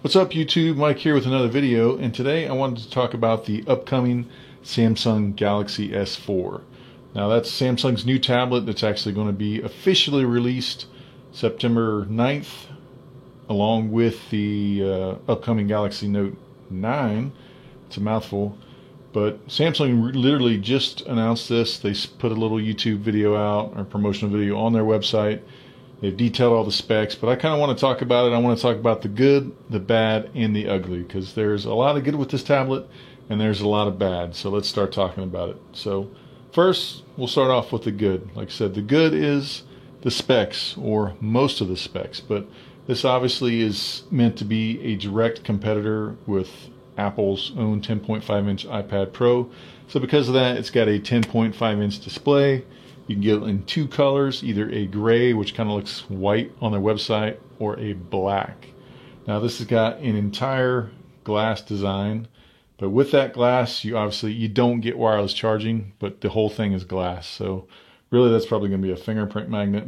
What's up YouTube? Mike here with another video, and today I wanted to talk about the upcoming Samsung Galaxy S4. Now that's Samsung's new tablet that's actually going to be officially released September 9th along with the upcoming Galaxy Note 9. It's a mouthful, but Samsung literally just announced this. They put a little YouTube video out, or promotional video on their website. They've detailed all the specs, but I kind of want to talk about it. I want to talk about the good, the bad, and the ugly, because there's a lot of good with this tablet, and there's a lot of bad. So let's start talking about it. So first, we'll start off with the good. Like I said, the good is the specs, or most of the specs, but this obviously is meant to be a direct competitor with Apple's own 10.5-inch iPad Pro. So because of that, it's got a 10.5-inch display. You can get it in two colors, either a gray, which kind of looks white on their website, or a black. Now this has got an entire glass design, but with that glass, you don't get wireless charging, but the whole thing is glass. So really that's probably going to be a fingerprint magnet,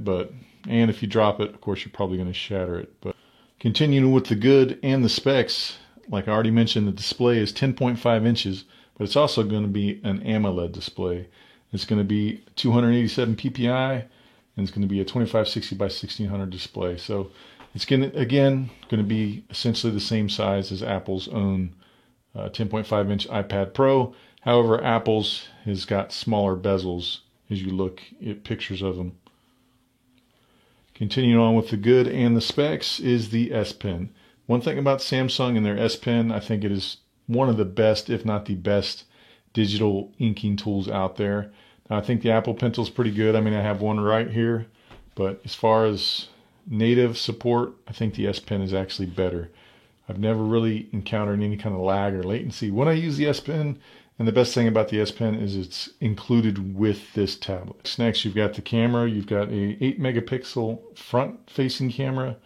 and if you drop it, of course, you're probably going to shatter it. But continuing with the good and the specs, like I already mentioned, the display is 10.5 inches, but it's also going to be an AMOLED display. It's going to be 287 ppi, and it's going to be a 2560 by 1600 display. So it's going to be essentially the same size as Apple's own 10.5-inch iPad Pro. However, Apple's has got smaller bezels as you look at pictures of them. Continuing on with the good and the specs is the S Pen. One thing about Samsung and their S Pen, I think it is one of the best, if not the best, digital inking tools out there. Now, I think the Apple Pencil is pretty good. I mean, I have one right here, but as far as native support, I think the S Pen is actually better. I've never really encountered any kind of lag or latency when I use the S Pen, and the best thing about the S Pen is it's included with this tablet. Next, you've got the camera. You've got a 8-megapixel front-facing camera,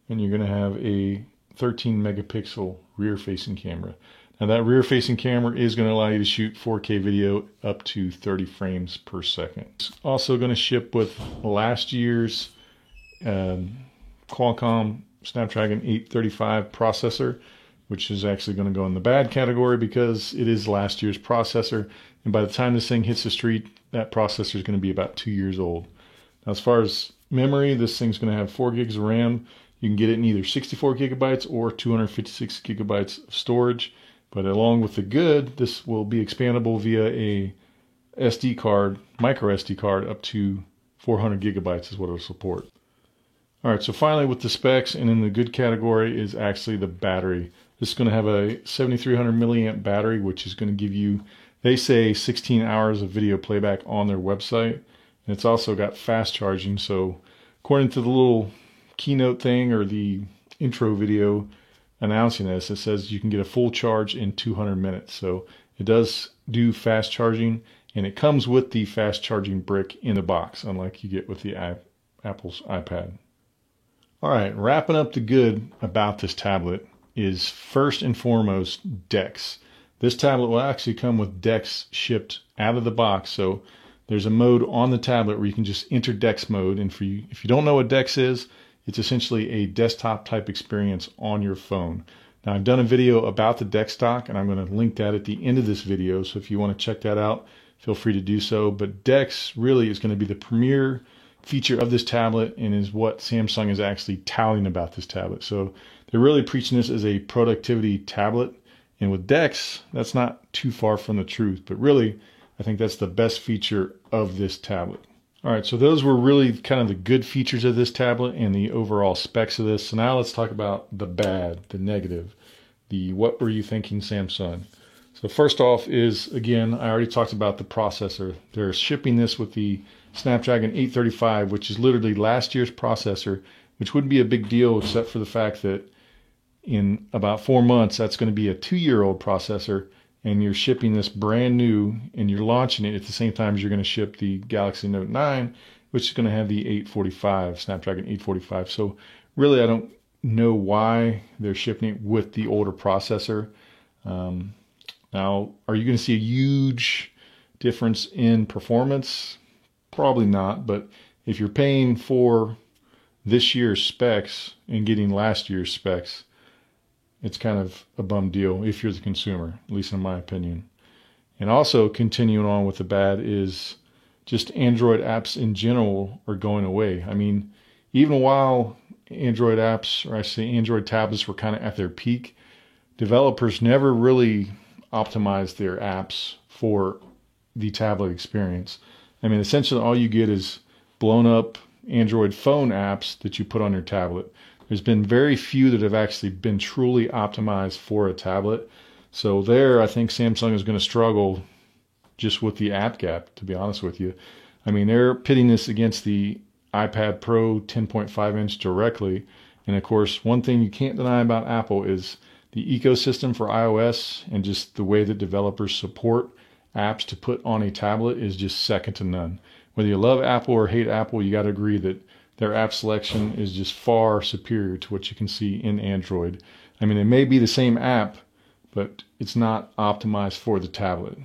and you're going to have a 13-megapixel rear-facing camera. Now that rear-facing camera is going to allow you to shoot 4K video up to 30 frames per second. It's also going to ship with last year's Qualcomm Snapdragon 835 processor, which is actually going to go in the bad category because it is last year's processor. And by the time this thing hits the street, that processor is going to be about 2 years old. Now, as far as memory, this thing's going to have 4 gigs of RAM. You can get it in either 64 gigabytes or 256 gigabytes of storage. But along with the good, this will be expandable via a SD card, micro SD card, up to 400 gigabytes is what it'll support. All right, so finally with the specs and in the good category is actually the battery. This is going to have a 7300 milliamp battery, which is going to give you, they say, 16 hours of video playback on their website. And it's also got fast charging. So according to the little keynote thing or the intro video announcing this, it says you can get a full charge in 200 minutes. So it does do fast charging, and it comes with the fast charging brick in the box, unlike you get with the Apple's iPad. All right, wrapping up the good about this tablet is first and foremost DeX. This tablet will actually come with DeX shipped out of the box. So there's a mode on the tablet where you can just enter DeX mode, and if you don't know what DeX is, it's essentially a desktop type experience on your phone. Now, I've done a video about the DeX dock, and I'm going to link that at the end of this video. So if you want to check that out, feel free to do so. But DeX really is going to be the premier feature of this tablet and is what Samsung is actually touting about this tablet. So they're really preaching this as a productivity tablet. And with DeX, that's not too far from the truth. But really, I think that's the best feature of this tablet. All right, so those were really kind of the good features of this tablet and the overall specs of this. So now let's talk about the bad, the negative, the what were you thinking Samsung. So first off is, again, I already talked about the processor. They're shipping this with the Snapdragon 835, which is literally last year's processor, which wouldn't be a big deal except for the fact that in about 4 months, that's going to be a 2-year-old processor, and you're shipping this brand new, and you're launching it at the same time as you're going to ship the Galaxy Note 9, which is going to have the 845, Snapdragon 845. So really, I don't know why they're shipping it with the older processor. Now, are you going to see a huge difference in performance? Probably not, but if you're paying for this year's specs and getting last year's specs, it's kind of a bum deal if you're the consumer, at least in my opinion. And also continuing on with the bad is just Android apps in general are going away. I mean, even while Android apps, or I say Android tablets, were kind of at their peak, developers never really optimized their apps for the tablet experience. I mean, essentially all you get is blown up Android phone apps that you put on your tablet. There's been very few that have actually been truly optimized for a tablet. So there, I think Samsung is going to struggle just with the app gap, to be honest with you. I mean, they're pitting this against the iPad Pro 10.5 inch directly. And of course, one thing you can't deny about Apple is the ecosystem for iOS, and just the way that developers support apps to put on a tablet is just second to none. Whether you love Apple or hate Apple, you got to agree that their app selection is just far superior to what you can see in Android. I mean, it may be the same app, but it's not optimized for the tablet.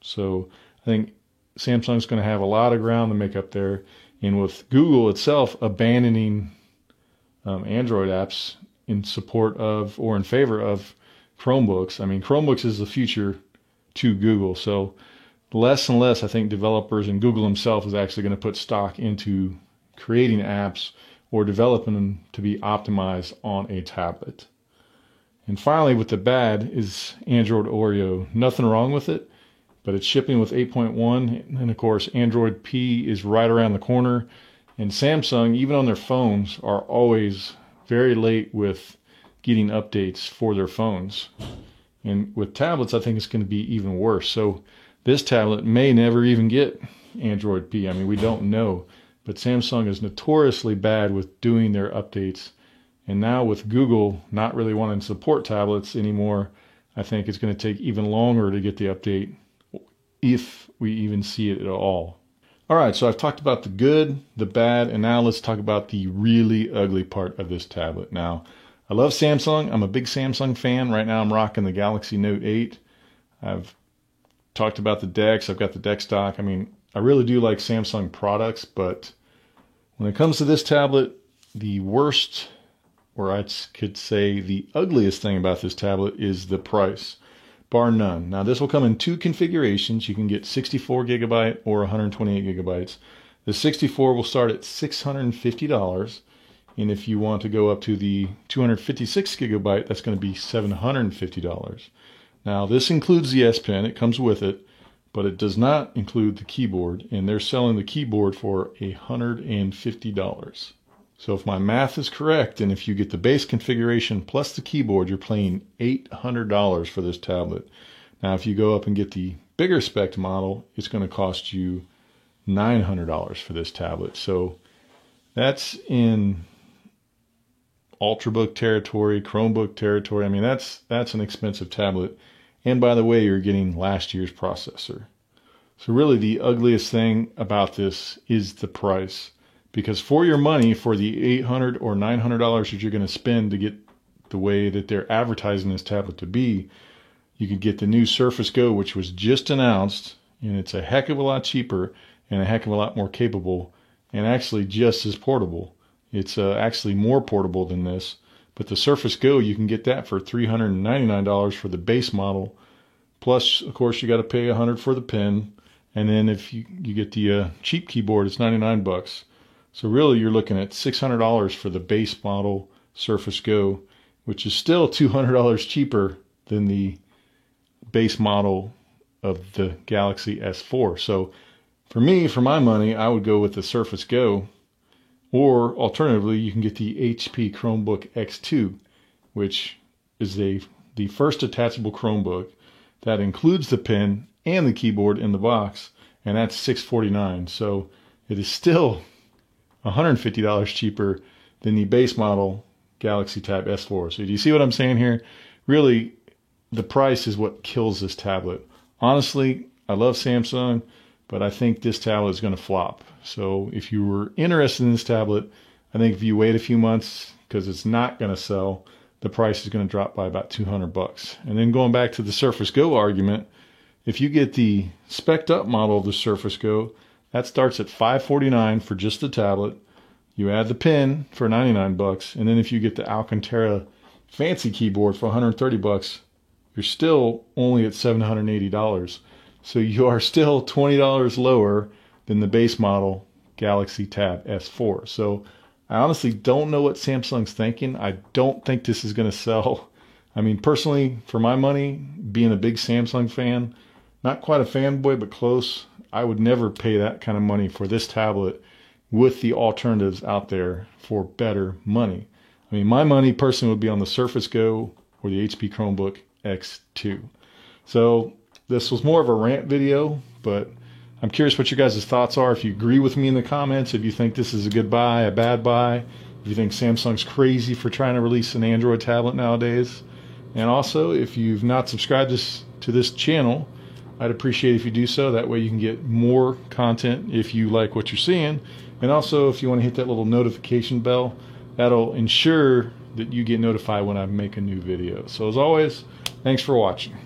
So I think Samsung's going to have a lot of ground to make up there. And with Google itself abandoning Android apps in support of, or in favor of, Chromebooks. I mean, Chromebooks is the future to Google. So less and less, I think, developers and Google himself is actually going to put stock into creating apps or developing them to be optimized on a tablet. And finally, with the bad is Android Oreo. Nothing wrong with it, but it's shipping with 8.1. And of course, Android P is right around the corner. And Samsung, even on their phones, are always very late with getting updates for their phones. And with tablets, I think it's going to be even worse. So this tablet may never even get Android P. I mean, we don't know. But Samsung is notoriously bad with doing their updates. And now with Google not really wanting to support tablets anymore, I think it's going to take even longer to get the update, if we even see it at all. All right, so I've talked about the good, the bad, and now let's talk about the really ugly part of this tablet. Now, I love Samsung. I'm a big Samsung fan. Right now I'm rocking the Galaxy Note 8. I've talked about the DeX. I've got the DeX dock. I mean, I really do like Samsung products, but when it comes to this tablet, the worst, or I could say the ugliest thing about this tablet is the price, bar none. Now, this will come in two configurations. You can get 64 gigabyte or 128 gigabytes. The 64 will start at $650. And if you want to go up to the 256 gigabyte, that's going to be $750. Now, this includes the S Pen. It comes with it, but it does not include the keyboard, and they're selling the keyboard for $150. So if my math is correct, and if you get the base configuration plus the keyboard, you're paying $800 for this tablet. Now, if you go up and get the bigger spec model, it's going to cost you $900 for this tablet. So that's in Ultrabook territory, Chromebook territory. I mean, that's an expensive tablet. And by the way, you're getting last year's processor. So really the ugliest thing about this is the price. Because for your money, for the $800 or $900 that you're going to spend to get the way that they're advertising this tablet to be, you could get the new Surface Go, which was just announced, and it's a heck of a lot cheaper and a heck of a lot more capable, and actually just as portable. It's actually more portable than this. But the Surface Go, you can get that for $399 for the base model. Plus, of course, you got to pay $100 for the pen. And then if you get the cheap keyboard, it's $99. So really, you're looking at $600 for the base model Surface Go, which is still $200 cheaper than the base model of the Galaxy S4. So for me, for my money, I would go with the Surface Go. Or alternatively, you can get the HP Chromebook X2, which is the first attachable Chromebook that includes the pen and the keyboard in the box, and that's $649. So it is still $150 cheaper than the base model Galaxy Tab S4. So do you see what I'm saying here? Really, the price is what kills this tablet. Honestly, I love Samsung, but I think this tablet is going to flop. So if you were interested in this tablet, I think if you wait a few months, because it's not going to sell, the price is going to drop by about $200. And then going back to the Surface Go argument, if you get the spec'd up model of the Surface Go, that starts at $549 for just the tablet. You add the pen for $99, and then if you get the Alcantara fancy keyboard for $130, you're still only at $780. So you are still $20 lower than the base model Galaxy Tab S4. So I honestly don't know what Samsung's thinking. I don't think this is going to sell. I mean, personally, for my money, being a big Samsung fan, not quite a fanboy, but close, I would never pay that kind of money for this tablet with the alternatives out there for better money. I mean, my money personally would be on the Surface Go or the HP Chromebook X2. So this was more of a rant video, but I'm curious what your guys' thoughts are. If you agree with me in the comments, if you think this is a good buy, a bad buy, if you think Samsung's crazy for trying to release an Android tablet nowadays. And also, if you've not subscribed to this channel, I'd appreciate if you do so. That way you can get more content if you like what you're seeing. And also, if you want to hit that little notification bell, that'll ensure that you get notified when I make a new video. So as always, thanks for watching.